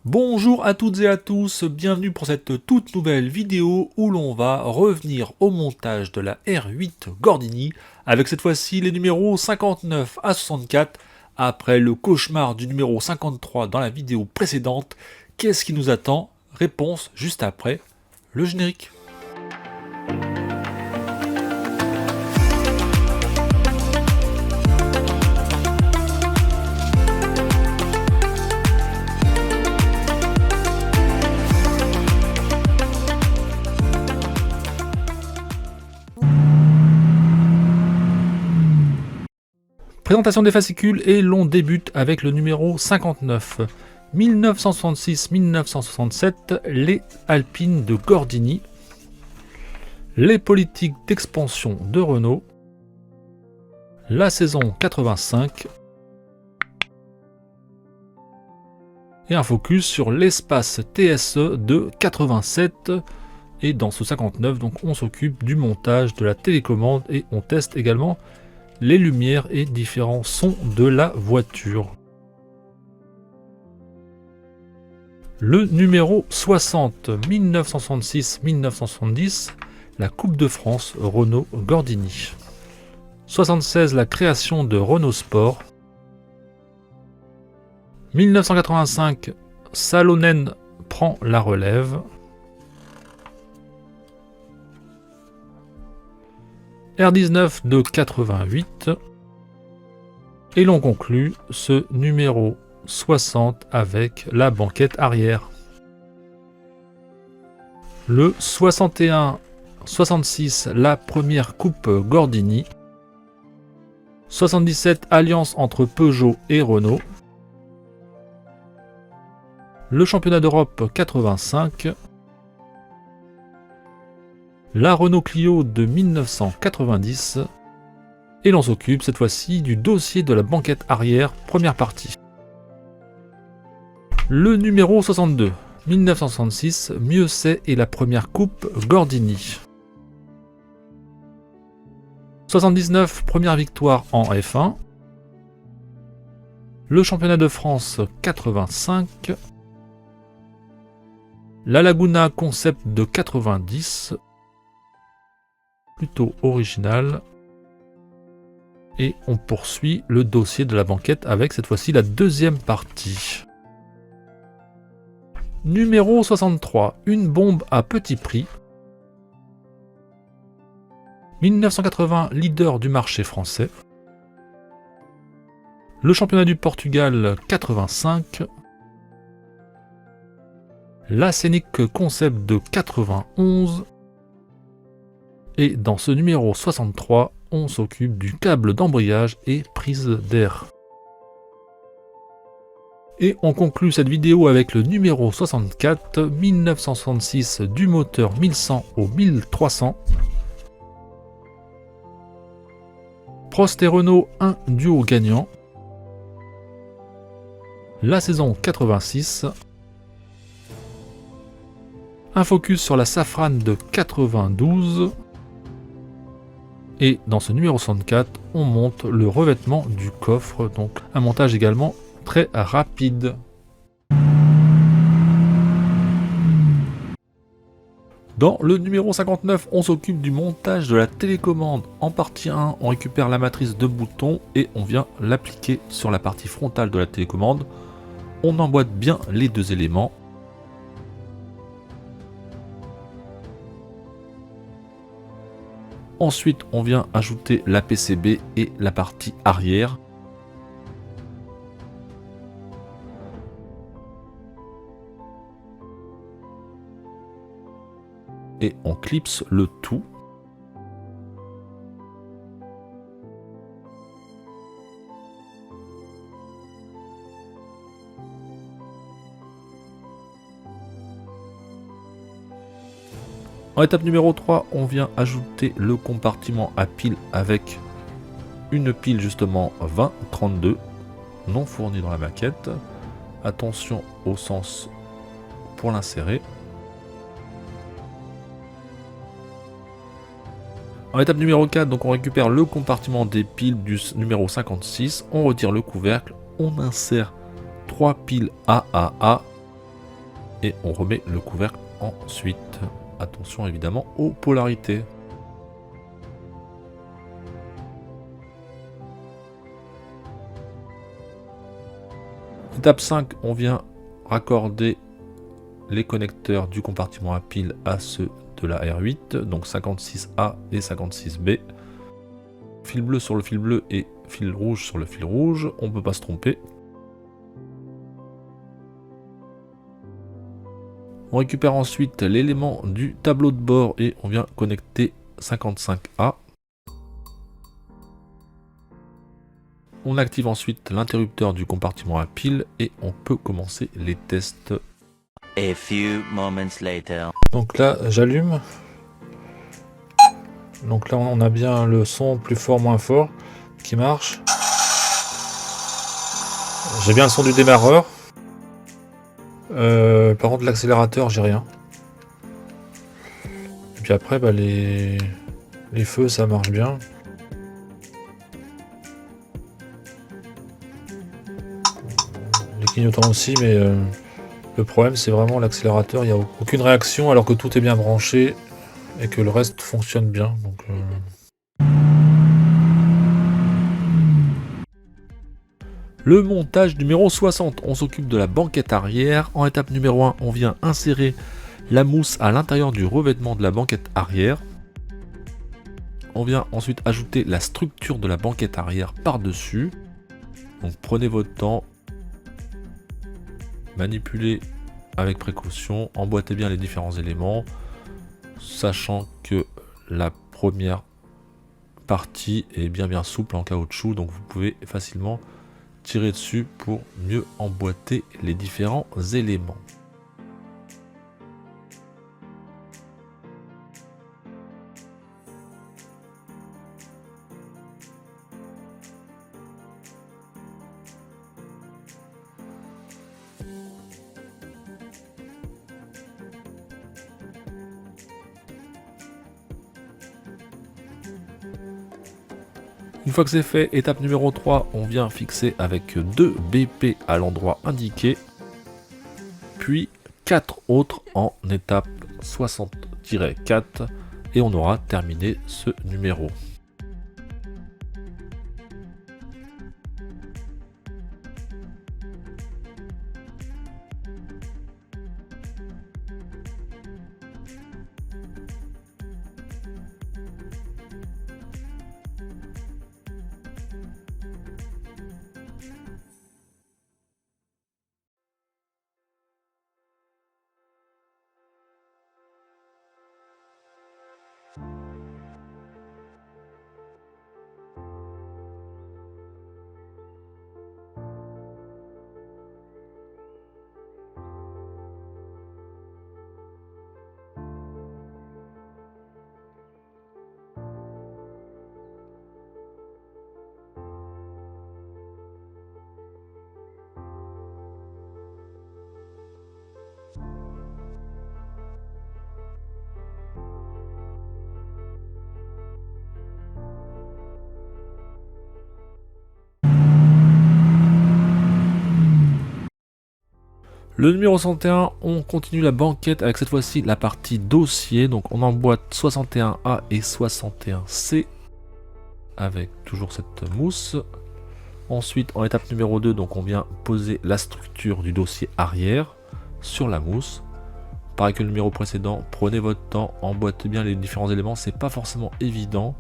Bonjour à toutes et à tous, bienvenue pour cette toute nouvelle vidéo où l'on va revenir au montage de la R8 Gordini avec cette fois-ci les numéros 59 à 64. Après le cauchemar du numéro 53 dans la vidéo précédente, qu'est-ce qui nous attend? Réponse juste après le générique. Présentation des fascicules et l'on débute avec le numéro 59. 1966-1967, les Alpines de Gordini, les politiques d'expansion de Renault, la saison 85, et un focus sur l'espace TSE de 87. Et dans ce 59, donc, on s'occupe du montage de la télécommande et on teste également les lumières et différents sons de la voiture. Le numéro 60, 1966-1970, la Coupe de France Renault Gordini. 76, la création de Renault Sport. 1985, Salonen prend la relève. R19 de 88. Et l'on conclut ce numéro 60 avec la banquette arrière. Le 61-66, la première coupe Gordini. 77, alliance entre Peugeot et Renault. Le championnat d'Europe 85. La Renault Clio de 1990. Et l'on s'occupe cette fois-ci du dossier de la banquette arrière, première partie. Le numéro 62, 1966, mieux c'est et la première coupe Gordini. 79, première victoire en F1. Le championnat de France 85. La Laguna concept de 90. Plutôt original. Et on poursuit le dossier de la banquette avec cette fois-ci la deuxième partie. Numéro 63, une bombe à petit prix. 1980, leader du marché français. Le championnat du Portugal 85. La Scénic concept de 91. Et dans ce numéro 63, on s'occupe du câble d'embrayage et prise d'air. Et on conclut cette vidéo avec le numéro 64, 1966, du moteur 1100 au 1300. Prost et Renault, un duo gagnant. La saison 86. Un focus sur la Safran de 92. Et dans ce numéro 64, on monte le revêtement du coffre, donc un montage également très rapide. Dans le numéro 59, on s'occupe du montage de la télécommande. En partie 1, on récupère la matrice de boutons et on vient l'appliquer sur la partie frontale de la télécommande. On emboîte bien les deux éléments. Ensuite, on vient ajouter la PCB et la partie arrière. Et on clipse le tout. En étape numéro 3, on vient ajouter le compartiment à pile avec une pile justement 20-32 non fournie dans la maquette. Attention au sens pour l'insérer. En étape numéro 4, donc on récupère le compartiment des piles du numéro 56, on retire le couvercle, on insère 3 piles AAA et on remet le couvercle ensuite. Attention évidemment aux polarités. Étape 5, on vient raccorder les connecteurs du compartiment à pile à ceux de la R8, donc 56A et 56B. Fil bleu sur le fil bleu et fil rouge sur le fil rouge, on ne peut pas se tromper. On récupère ensuite l'élément du tableau de bord et on vient connecter 55A. On active ensuite l'interrupteur du compartiment à pile et on peut commencer les tests. A few moments later. Donc là, j'allume. Donc là, on a bien le son plus fort, moins fort qui marche. J'ai bien le son du démarreur. Par contre, l'accélérateur, j'ai rien. Et puis après, bah, les feux, ça marche bien. Les clignotants aussi, mais le problème, c'est vraiment l'accélérateur. Il n'y a aucune réaction alors que tout est bien branché et que le reste fonctionne bien. Donc, Le montage numéro 60, on s'occupe de la banquette arrière. En étape numéro 1, on vient insérer la mousse à l'intérieur du revêtement de la banquette arrière. On vient ensuite ajouter la structure de la banquette arrière par-dessus. Donc prenez votre temps, manipulez avec précaution, emboîtez bien les différents éléments, sachant que la première partie est bien souple en caoutchouc, donc vous pouvez facilement tirer dessus pour mieux emboîter les différents éléments. Une fois que c'est fait, étape numéro 3, on vient fixer avec 2 BP à l'endroit indiqué, puis 4 autres en étape 60-4, et on aura terminé ce numéro. Le numéro 61, on continue la banquette avec cette fois-ci la partie dossier. Donc on emboîte 61A et 61C avec toujours cette mousse. Ensuite, en étape numéro 2, donc on vient poser la structure du dossier arrière sur la mousse. Pareil que le numéro précédent, prenez votre temps, emboîtez bien les différents éléments, c'est pas forcément évident.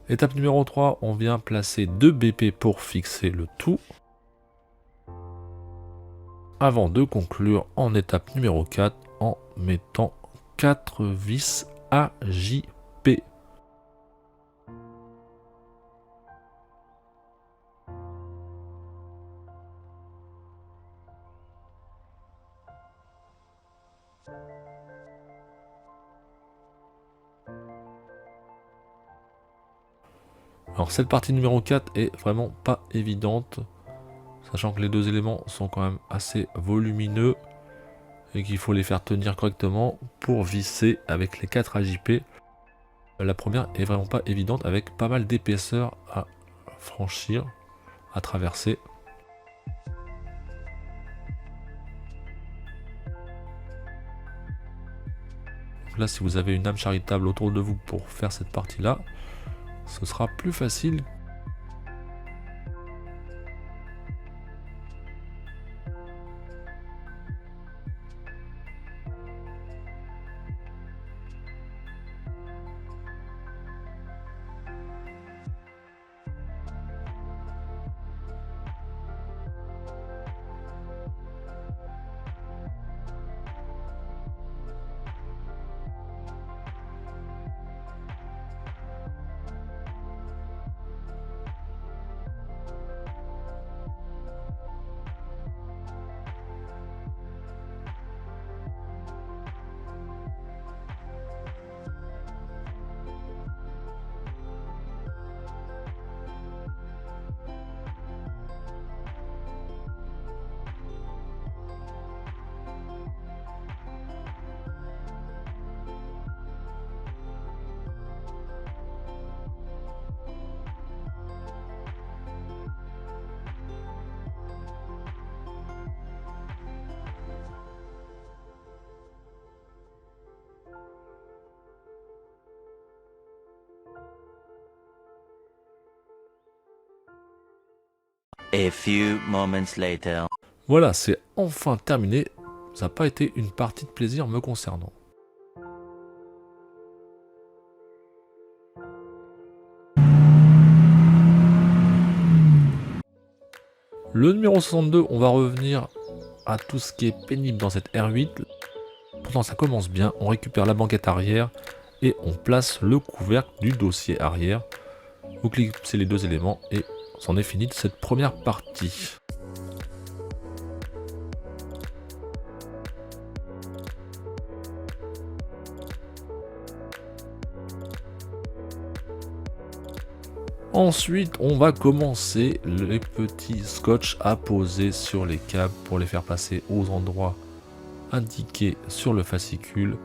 Étape numéro 3, on vient placer 2 BP pour fixer le tout. avant de conclure en étape numéro 4 en mettant 4 vis AJP. Alors cette partie numéro 4 est vraiment pas évidente, sachant que les deux éléments sont quand même assez volumineux et qu'il faut les faire tenir correctement pour visser avec les 4 AJP. La première est vraiment pas évidente avec pas mal d'épaisseur à franchir, à traverser. Donc là, si vous avez une âme charitable autour de vous pour faire cette partie-là, ce sera plus facile. A few moments later. Voilà, c'est enfin terminé. Ça n'a pas été une partie de plaisir me concernant. Le numéro 62, on va revenir à tout ce qui est pénible dans cette R8. Pourtant ça commence bien, on récupère la banquette arrière et on place le couvercle du dossier arrière. Vous clipsez les deux éléments et c'en est fini de cette première partie. Ensuite, on va commencer les petits scotch à poser sur les câbles pour les faire passer aux endroits indiqués sur le fascicule.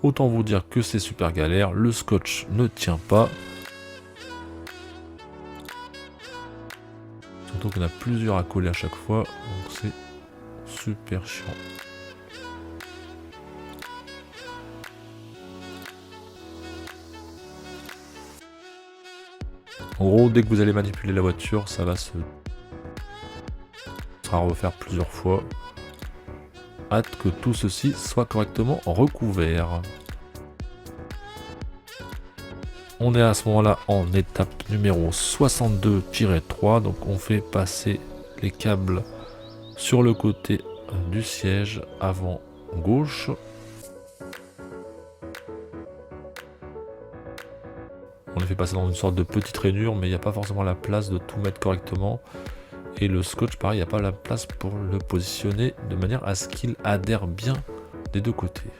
Autant vous dire que c'est super galère, le scotch ne tient pas. Surtout qu'on a plusieurs à coller à chaque fois, donc c'est super chiant. En gros, dès que vous allez manipuler la voiture, ça va sera refaire plusieurs fois. Hâte que tout ceci soit correctement recouvert. On est à ce moment-là en étape numéro 62-3, donc on fait passer les câbles sur le côté du siège avant gauche. On les fait passer dans une sorte de petite rainure, mais il n'y a pas forcément la place de tout mettre correctement. Et le scotch, pareil, il n'y a pas la place pour le positionner de manière à ce qu'il adhère bien des deux côtés.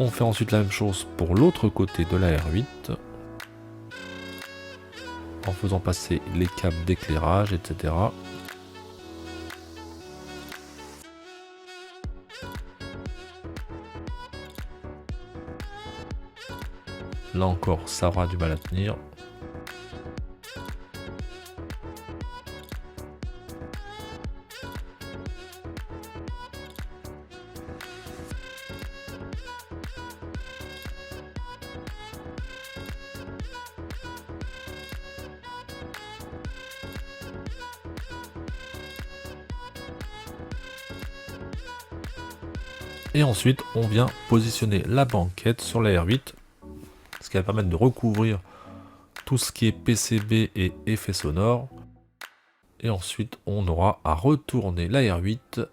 On fait ensuite la même chose pour l'autre côté de la R8. En faisant passer les câbles d'éclairage, etc. Là encore, ça aura du mal à tenir. Et ensuite, on vient positionner la banquette sur la R8. Ce qui va permettre de recouvrir tout ce qui est PCB et effets sonores. Et ensuite, on aura à retourner la R8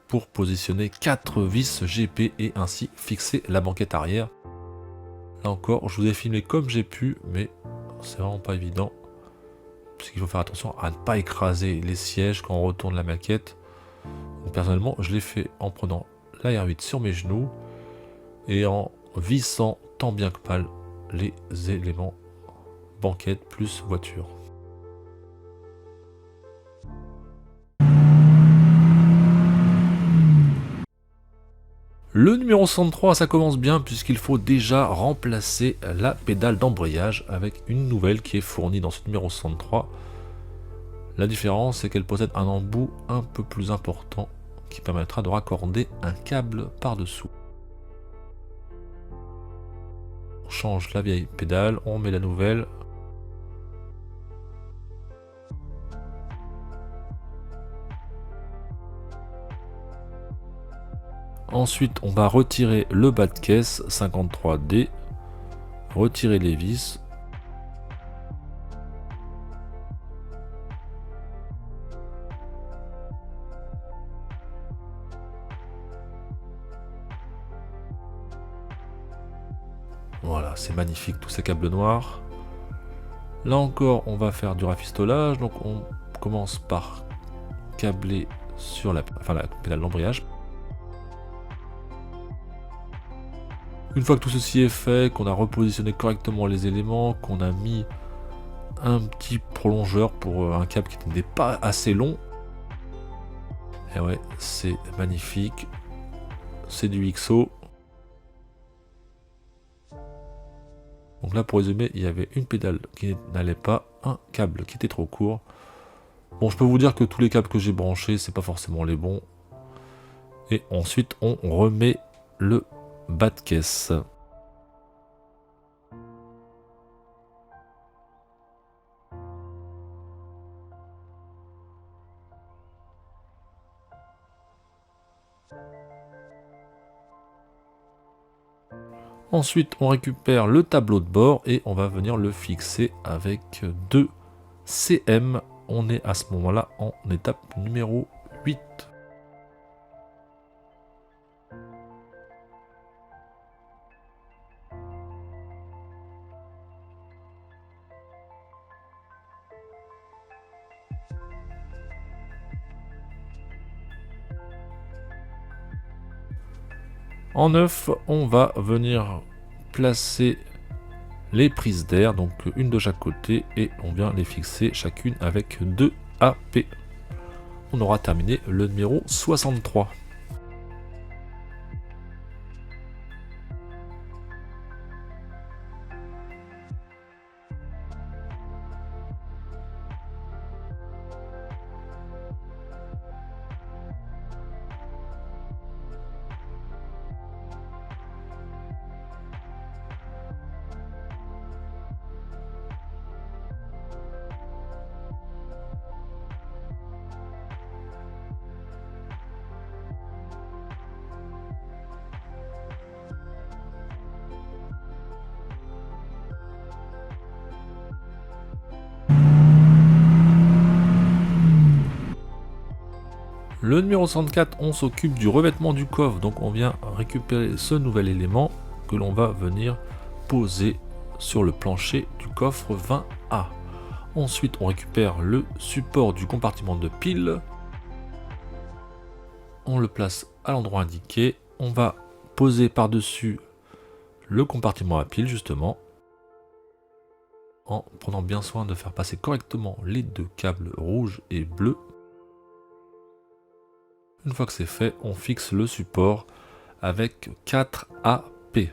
pour positionner 4 vis GP et ainsi fixer la banquette arrière. Là encore, je vous ai filmé comme j'ai pu, mais c'est vraiment pas évident. Parce qu'il faut faire attention à ne pas écraser les sièges quand on retourne la maquette. Donc, personnellement, je l'ai fait en prenant la R8 sur mes genoux et en vissant tant bien que mal les éléments banquette plus voiture. Le numéro 63, ça commence bien puisqu'il faut déjà remplacer la pédale d'embrayage avec une nouvelle qui est fournie dans ce numéro 63. La différence, c'est qu'elle possède un embout un peu plus important qui permettra de raccorder un câble par-dessous. On change la vieille pédale, on met la nouvelle. Ensuite, on va retirer le bas de caisse 53D, retirer les vis. Voilà, c'est magnifique tous ces câbles noirs. Là encore, on va faire du rafistolage, donc on commence par câbler sur la pédale d'embrayage. Une fois que tout ceci est fait, qu'on a repositionné correctement les éléments, qu'on a mis un petit prolongeur pour un câble qui n'était pas assez long. Et ouais, c'est magnifique. C'est du XO. Donc là, pour résumer, il y avait une pédale qui n'allait pas, un câble qui était trop court. Bon, je peux vous dire que tous les câbles que j'ai branchés, c'est pas forcément les bons. Et ensuite, on remet le bas de caisse. Ensuite, on récupère le tableau de bord et on va venir le fixer avec 2 CM. On est à ce moment-là en étape numéro 8. En 9, on va venir placer les prises d'air, donc une de chaque côté, et on vient les fixer chacune avec 2 AP. On aura terminé le numéro 63. Le numéro 64, on s'occupe du revêtement du coffre, donc on vient récupérer ce nouvel élément que l'on va venir poser sur le plancher du coffre 20A. Ensuite, on récupère le support du compartiment de pile. On le place à l'endroit indiqué. On va poser par-dessus le compartiment à pile, justement, en prenant bien soin de faire passer correctement les deux câbles rouges et bleus. Une fois que c'est fait, on fixe le support avec 4 AP.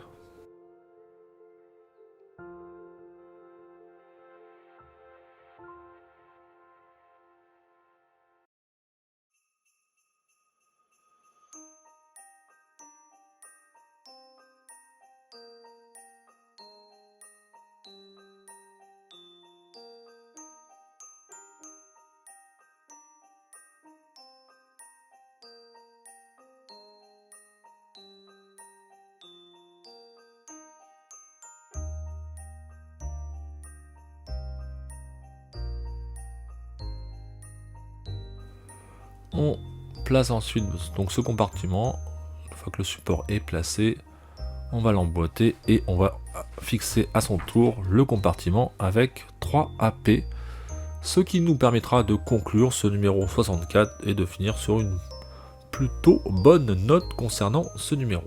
On place ensuite donc ce compartiment. Une fois que le support est placé, on va l'emboîter et on va fixer à son tour le compartiment avec 3 AP, ce qui nous permettra de conclure ce numéro 64 et de finir sur une plutôt bonne note concernant ce numéro.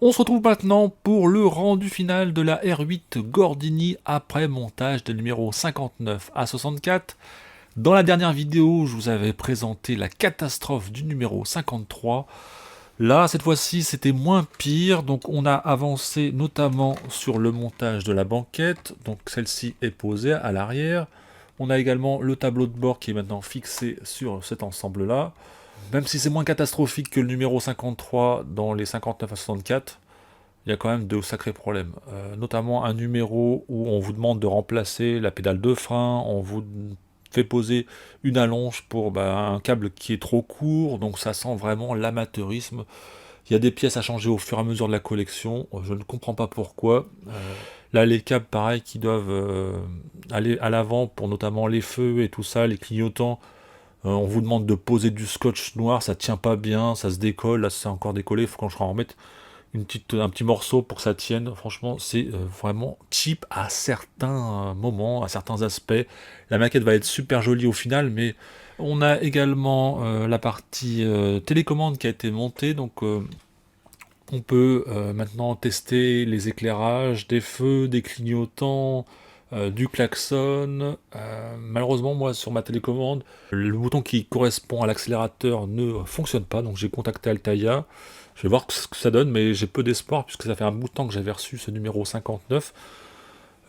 On se retrouve maintenant pour le rendu final de la R8 Gordini après montage des numéros 59 à 64. Dans la dernière vidéo, je vous avais présenté la catastrophe du numéro 53. Là, cette fois-ci, c'était moins pire. Donc, on a avancé notamment sur le montage de la banquette. Donc, celle-ci est posée à l'arrière. On a également le tableau de bord qui est maintenant fixé sur cet ensemble-là. Même si c'est moins catastrophique que le numéro 53 dans les 59 à 64, il y a quand même de sacrés problèmes. Notamment un numéro où on vous demande de remplacer la pédale de frein, on vous fait poser une allonge pour un câble qui est trop court, donc ça sent vraiment l'amateurisme. Il y a des pièces à changer au fur et à mesure de la collection, je ne comprends pas pourquoi. Là, les câbles, pareil, qui doivent aller à l'avant pour notamment les feux et tout ça, les clignotants. On vous demande de poser du scotch noir, ça tient pas bien, ça se décolle, là c'est encore décollé, il faut qu'on en remette un petit morceau pour que ça tienne. Franchement, c'est vraiment cheap à certains moments, à certains aspects. La maquette va être super jolie au final, mais on a également la partie télécommande qui a été montée, donc on peut maintenant tester les éclairages, des feux, des clignotants, du klaxon. Malheureusement, moi, sur ma télécommande, le bouton qui correspond à l'accélérateur ne fonctionne pas, donc j'ai contacté Altaïa. Je vais voir ce que ça donne, mais j'ai peu d'espoir, puisque ça fait un bout de temps que j'avais reçu ce numéro 59.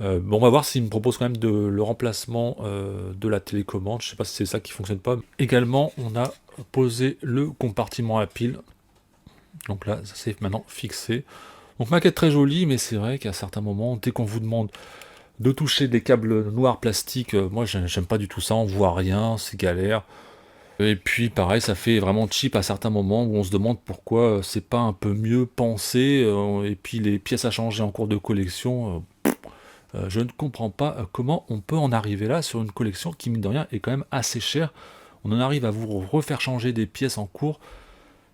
Bon, on va voir s'il me propose quand même le remplacement de la télécommande. Je sais pas si c'est ça qui fonctionne pas. Également, on a posé le compartiment à pile. Donc là, ça c'est maintenant fixé. Donc maquette très jolie, mais c'est vrai qu'à certains moments, dès qu'on vous demande de toucher des câbles noirs plastiques, moi j'aime pas du tout ça, on voit rien, c'est galère. Et puis pareil, ça fait vraiment cheap à certains moments où on se demande pourquoi c'est pas un peu mieux pensé, et puis les pièces à changer en cours de collection, je ne comprends pas comment on peut en arriver là sur une collection qui, mine de rien, est quand même assez chère. On en arrive à vous refaire changer des pièces en cours.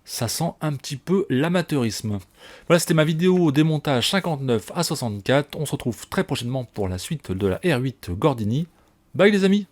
Ça sent un petit peu l'amateurisme. Voilà, c'était ma vidéo démontage 59 à 64. On se retrouve très prochainement pour la suite de la R8 Gordini. Bye les amis!